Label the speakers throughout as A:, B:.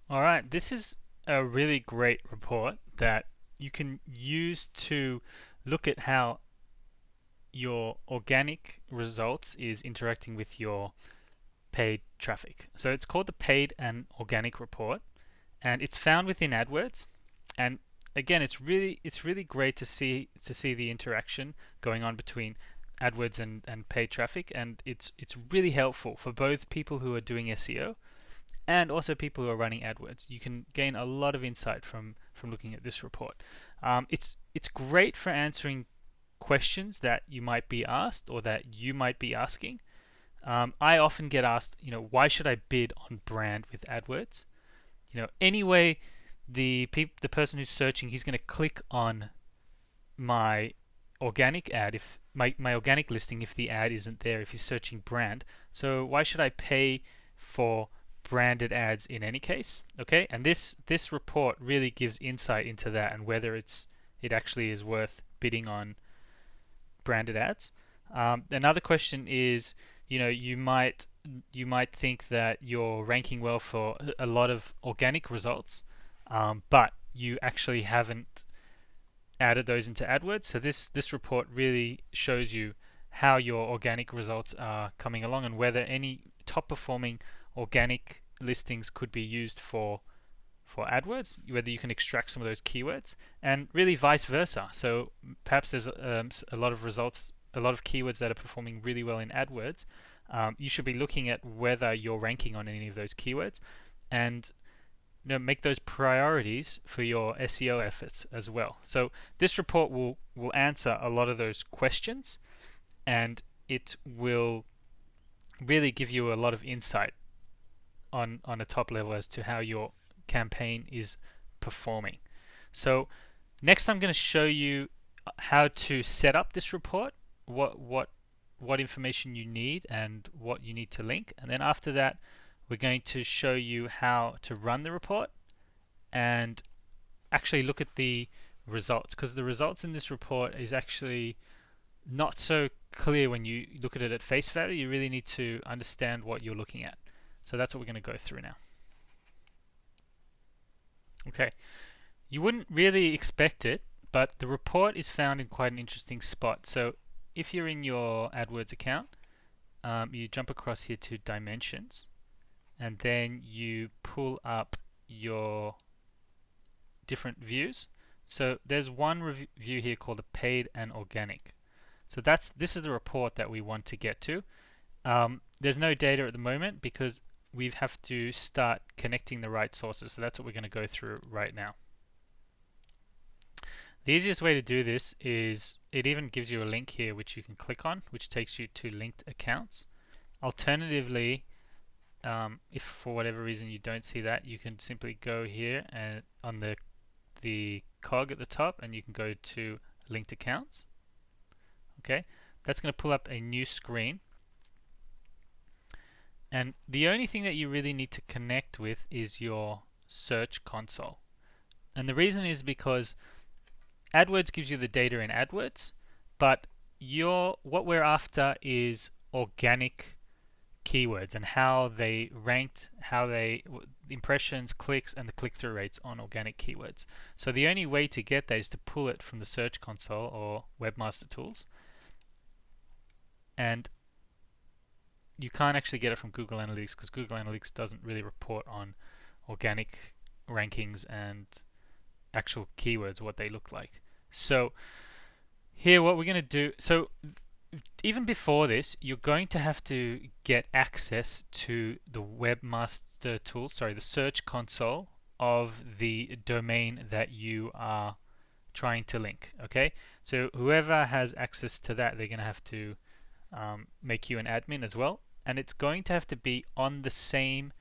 A: All right, this is a really great report that you can use to look at how your organic results is interacting with your paid traffic. So it's called the Paid and Organic Report, and it's found within AdWords. And again, it's really great to see the interaction going on between AdWords and paid traffic, and it's really helpful for both people who are doing SEO and also people who are running AdWords. You can gain a lot of insight from looking at this report. It's great for answering questions that you might be asked or that you might be asking. I often get asked, why should I bid on brand with AdWords? Anyway, the person who's searching, he's going to click on my organic ad if my organic listing if the ad isn't there, if he's searching brand. So why should I pay for branded ads in any case? Okay, and this report really gives insight into that and whether it actually is worth bidding on branded ads. Another question is, you might think that you're ranking well for a lot of organic results, but you actually haven't added those into AdWords. So this report really shows you how your organic results are coming along and whether any top performing organic listings could be used for AdWords, whether you can extract some of those keywords, and really vice versa. So perhaps there's a lot of results, a lot of keywords that are performing really well in AdWords. You should be looking at whether you're ranking on any of those keywords, and make those priorities for your SEO efforts as well. So this report will answer a lot of those questions, and it will really give you a lot of insight on a top level as to how your campaign is performing. So next I'm going to show you how to set up this report, what information you need and what you need to link, and then after that we're going to show you how to run the report and actually look at the results, because the results in this report is actually not so clear when you look at it at face value. You really need to understand what you're looking at. So that's what we're going to go through now. Okay, you wouldn't really expect it, but the report is found in quite an interesting spot. So if you're in your AdWords account, you jump across here to dimensions, and then you pull up your different views. So there's one view here called the paid and organic. So this is the report that we want to get to. There's no data at the moment because we have to start connecting the right sources. So that's what we're going to go through right now. The easiest way to do this is it even gives you a link here which you can click on, which takes you to linked accounts. Alternatively, if for whatever reason you don't see that, you can simply go here and on the cog at the top, and you can go to linked accounts. Okay, that's going to pull up a new screen. And the only thing that you really need to connect with is your search console. And the reason is because AdWords gives you the data in AdWords, but what we're after is organic keywords and how they ranked, impressions, clicks, and the click-through rates on organic keywords. So the only way to get that is to pull it from the Search Console or Webmaster Tools, and you can't actually get it from Google Analytics because Google Analytics doesn't really report on organic rankings and actual keywords, what they look like. So here what we're going to do, so even before this, you're going to have to get access to the Webmaster Tool, the Search Console of the domain that you are trying to link. Okay, so whoever has access to that, they're going to have to make you an admin as well, and it's going to have to be on the same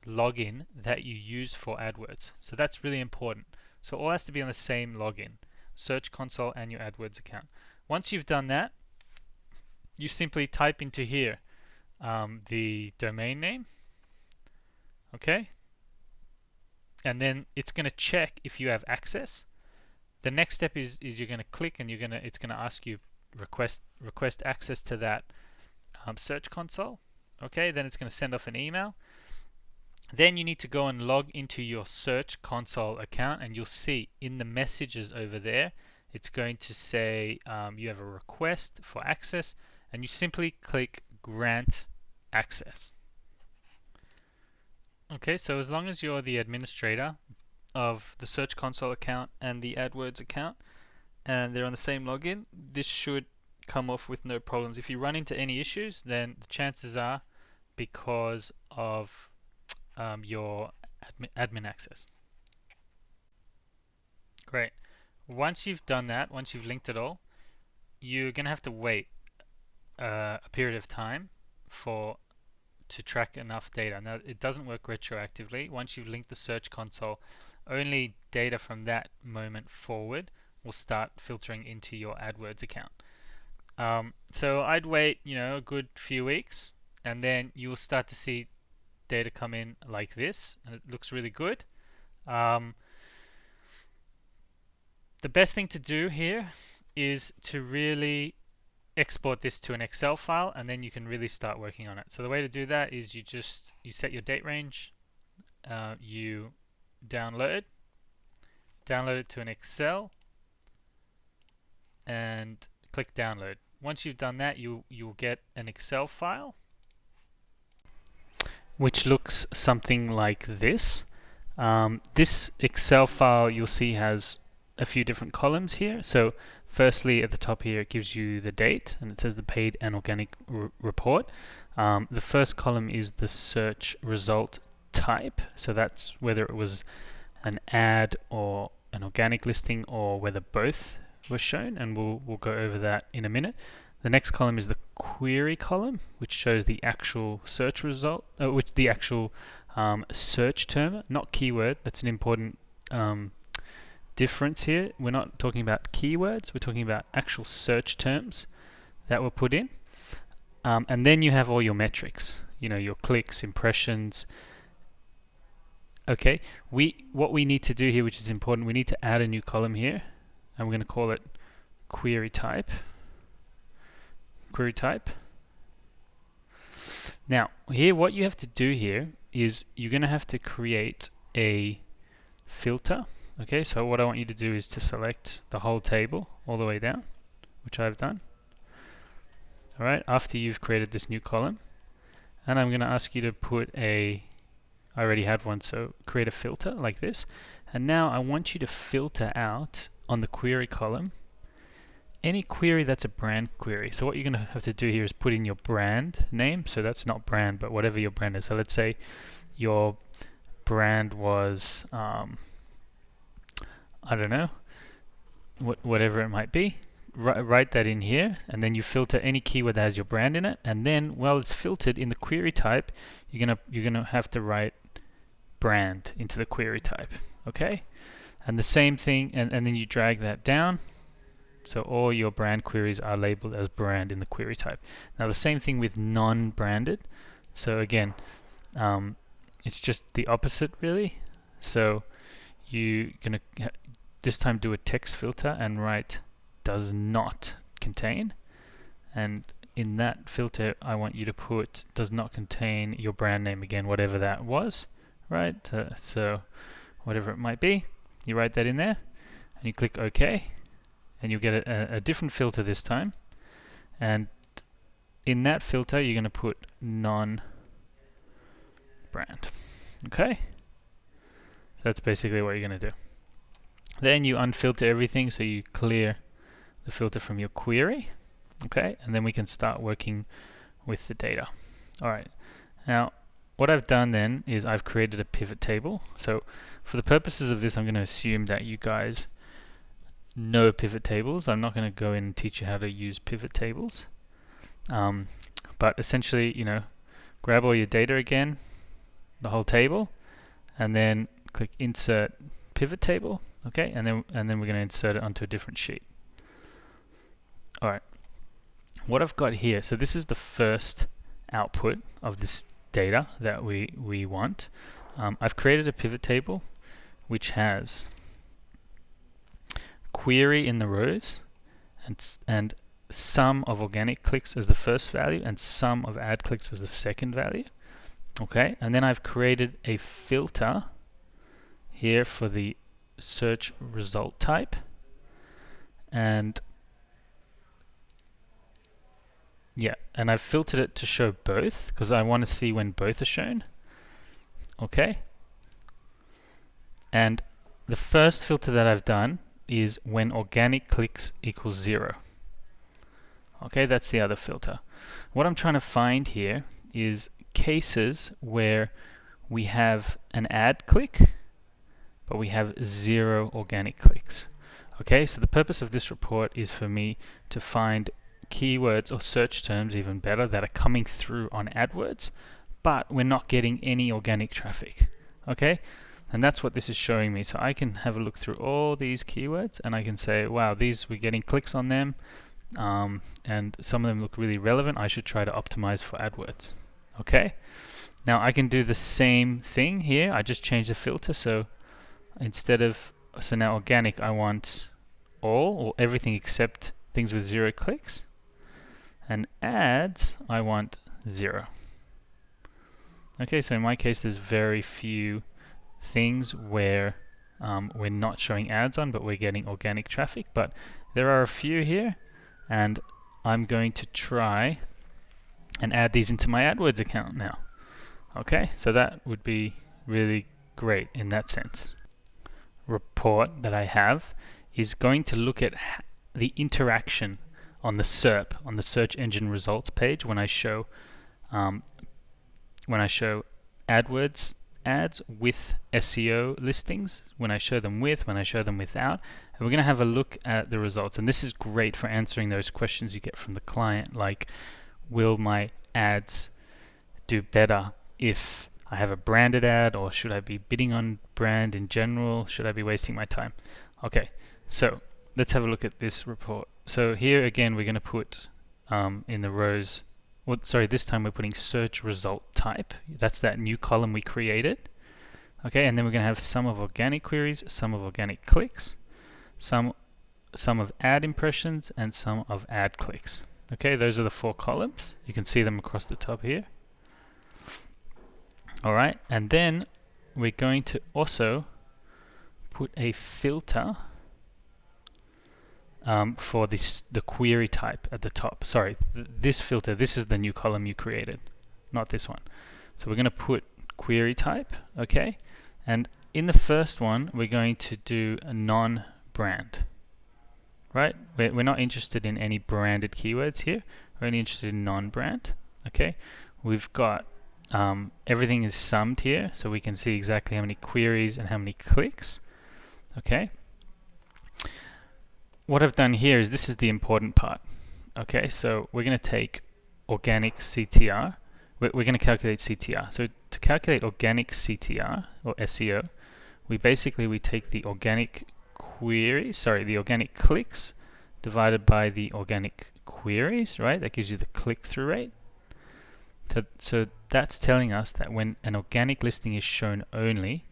A: login that you use for AdWords. So that's really important. So all has to be on the same login, Search Console and your AdWords account. Once you've done that, you simply type into here the domain name, okay, and then it's going to check if you have access. The next step is you're going to click, and it's going to ask you request access to that Search Console. Okay, then it's going to send off an email, Then you need to go and log into your Search Console account, and you'll see in the messages over there, it's going to say you have a request for access, and you simply click Grant Access. Okay, so as long as you're the administrator of the Search Console account and the AdWords account, and they're on the same login, this should come off with no problems. If you run into any issues, then the chances are because of your admin access. Great. Once you've done that, once you've linked it all, you're going to have to wait a period of time to track enough data. Now, it doesn't work retroactively. Once you've linked the Search Console, only data from that moment forward will start filtering into your AdWords account. So I'd wait, a good few weeks, and then you will start to see data come in like this, and it looks really good. The best thing to do here is to really export this to an Excel file, and then you can really start working on it. So the way to do that is you set your date range, you download it to an Excel, and click download. Once you've done that, you'll get an Excel file which looks something like this. This Excel file, you'll see, has a few different columns here. So firstly, at the top here, it gives you the date, and it says the paid and organic report. The first column is the search result type, so that's whether it was an ad or an organic listing, or whether both were shown, and we'll go over that in a minute. The next column is the query column, which shows the actual search result, which the actual search term, not keyword. That's an important difference here. We're not talking about keywords, we're talking about actual search terms that were put in. And then you have all your metrics, your clicks, impressions. Okay, what we need to do here, which is important, we need to add a new column here, and we're going to call it query type. Now, here, what you have to do here is you're going to have to create a filter. Okay, so what I want you to do is to select the whole table all the way down, which I've done. All right, after you've created this new column, and I'm going to ask you to put I already had one, so create a filter like this. And now I want you to filter out on the query column any query that's a brand query. So what you're going to have to do here is put in your brand name. So that's not brand, but whatever your brand is. So let's say your brand was, I don't know, whatever it might be. Write that in here, and then you filter any keyword that has your brand in it. And then, while it's filtered in the query type, you're gonna have to write brand into the query type. Okay, and the same thing, and then you drag that down. So all your brand queries are labeled as brand in the query type. Now the same thing with non-branded. So again, it's just the opposite really. So you're gonna this time do a text filter and write does not contain, and in that filter I want you to put does not contain your brand name again, whatever that was, right? So whatever it might be, you write that in there, and you click OK. And you'll get a different filter this time, and in that filter you're going to put non-brand. Okay, so that's basically what you're going to do. Then you unfilter everything, so you clear the filter from your query. Okay, and then we can start working with the data. Alright, now what I've done then is I've created a pivot table. So for the purposes of this, I'm going to assume that you guys know pivot tables. I'm not going to go in and teach you how to use pivot tables, but essentially, grab all your data again, the whole table, and then click insert pivot table. Okay, and then we're going to insert it onto a different sheet. All right, what I've got here, so this is the first output of this data that we want. I've created a pivot table which has query in the rows, and sum of organic clicks as the first value, and sum of ad clicks as the second value. Okay, and then I've created a filter here for the search result type, and yeah, and I've filtered it to show both because I want to see when both are shown. Okay, and the first filter that I've done is when organic clicks equals 0. Okay, that's the other filter. What I'm trying to find here is cases where we have an ad click but we have 0 organic clicks. Okay, so the purpose of this report is for me to find keywords or search terms, even better, that are coming through on AdWords, but we're not getting any organic traffic. Okay, and that's what this is showing me. So I can have a look through all these keywords and I can say, wow, these, we're getting clicks on them, and some of them look really relevant. I should try to optimize for AdWords. Okay, now I can do the same thing here. I just change the filter, so instead of, so now organic, I want all or everything except things with 0 clicks, and ads I want 0. Okay, so in my case there's very few things where we're not showing ads on but we're getting organic traffic, but there are a few here, and I'm going to try and add these into my AdWords account now. Okay, so that would be really great in that sense. Report that I have is going to look at the interaction on the SERP, on the search engine results page, when I show AdWords ads with SEO listings, when I show them with, when I show them without, and we're going to have a look at the results. And this is great for answering those questions you get from the client, like, will my ads do better if I have a branded ad, or should I be bidding on brand in general? Should I be wasting my time? Okay, so let's have a look at this report. So here again we're going to put in the rows, well, sorry, this time we're putting search result type. That's that new column we created. Okay, and then we're going to have sum of organic queries, sum of organic clicks, sum of ad impressions, and sum of ad clicks. Okay, those are the 4 columns. You can see them across the top here. Alright, and then we're going to also put a filter for the query type at the top. Sorry, this filter, this is the new column you created, not this one. So we're going to put query type, okay? And in the first one, we're going to do a non-brand, right? We're not interested in any branded keywords here. We're only interested in non-brand, okay? We've got everything is summed here, so we can see exactly how many queries and how many clicks. Okay. What I've done here is, this is the important part. Okay, so we're going to take organic CTR. We're going to calculate CTR. So to calculate organic CTR or SEO, we take the organic queries, the organic clicks divided by the organic queries, right? That gives you the click-through rate. So that's telling us that when an organic listing is shown only,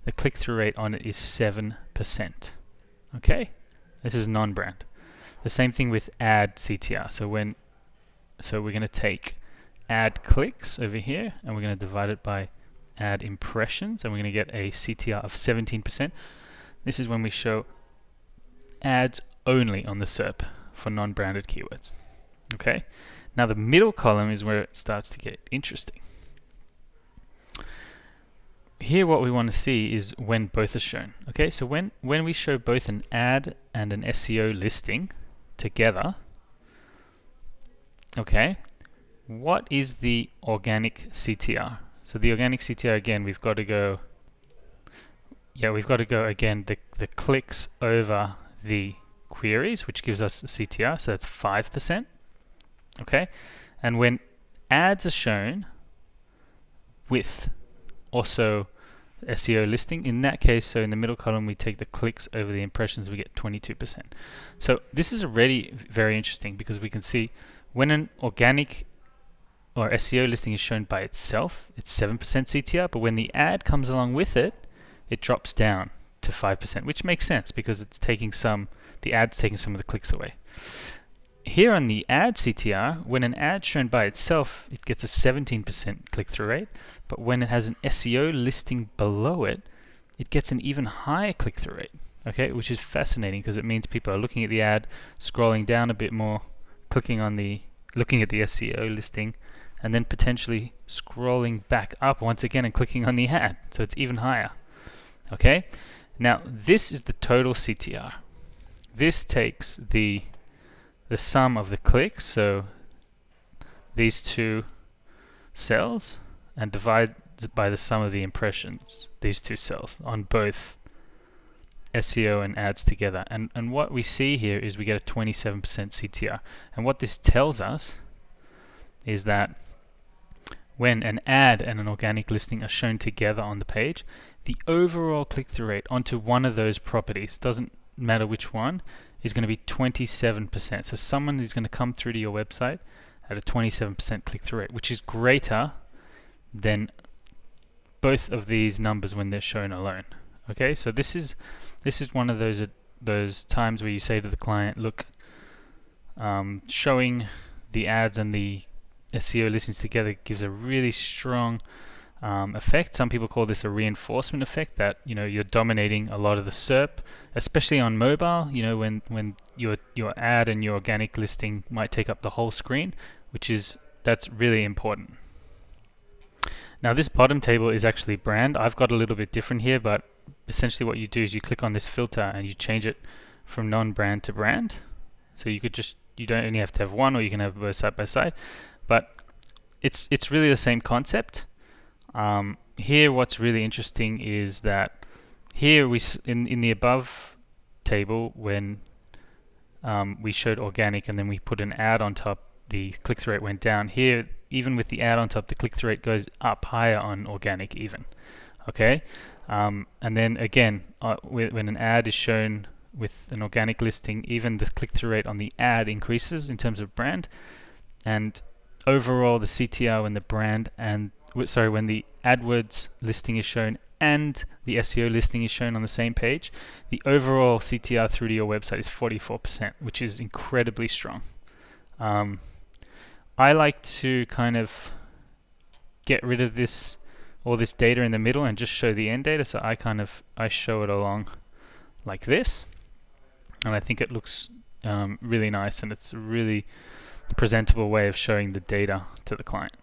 A: the click-through rate on it is 7%. Okay, this is non-brand. The same thing with ad CTR. So we're going to take ad clicks over here, and we're going to divide it by ad impressions, and we're going to get a CTR of 17%. This is when we show ads only on the SERP for non-branded keywords. Okay. Now the middle column is where it starts to get interesting. Here what we want to see is when both are shown. Okay, so when we show both an ad and an SEO listing together, okay, what is the organic CTR? So the organic CTR, again, we've got to go again the clicks over the queries, which gives us a CTR, so that's 5%. Okay, and when ads are shown with also SEO listing, in that case, so in the middle column we take the clicks over the impressions, we get 22%. So this is already very interesting, because we can see when an organic or SEO listing is shown by itself, it's 7% CTR, but when the ad comes along with it, it drops down to 5%, which makes sense because it's taking the ad's taking some of the clicks away. here on the ad CTR, when an ad shown by itself, it gets a 17% click-through rate, but when it has an SEO listing below it, it gets an even higher click-through rate. Okay, which is fascinating because it means people are looking at the ad, scrolling down a bit more, looking at the SEO listing, and then potentially scrolling back up once again and clicking on the ad. So it's even higher. Okay, now this is the total CTR. This takes the sum of the clicks, so these two cells, and divides it by the sum of the impressions, these two cells, on both SEO and ads together. And what we see here is we get a 27% CTR. And what this tells us is that when an ad and an organic listing are shown together on the page, the overall click-through rate onto one of those properties, doesn't matter which one, is going to be 27%. So someone is going to come through to your website at a 27% click-through rate, which is greater than both of these numbers when they're shown alone. Okay, so this is one of those times where you say to the client, look, showing the ads and the SEO listings together gives a really strong effect. Some people call this a reinforcement effect, that you're dominating a lot of the SERP, especially on mobile. When your ad and your organic listing might take up the whole screen, that's really important. Now this bottom table is actually brand. I've got a little bit different here, but essentially what you do is you click on this filter and you change it from non-brand to brand. So you don't only have to have one, or you can have both side by side, but it's really the same concept. Here what's really interesting is that here in the above table, when we showed organic and then we put an ad on top, the click-through rate went down. Here, even with the ad on top, the click-through rate goes up higher on organic even. Okay, and then again, when an ad is shown with an organic listing, even the click-through rate on the ad increases in terms of brand, and overall the CTR when the brand and when the AdWords listing is shown and the SEO listing is shown on the same page, the overall CTR through to your website is 44%, which is incredibly strong. I like to kind of get rid of all this data in the middle and just show the end data. So I show it along like this, and I think it looks really nice, and it's a really presentable way of showing the data to the client.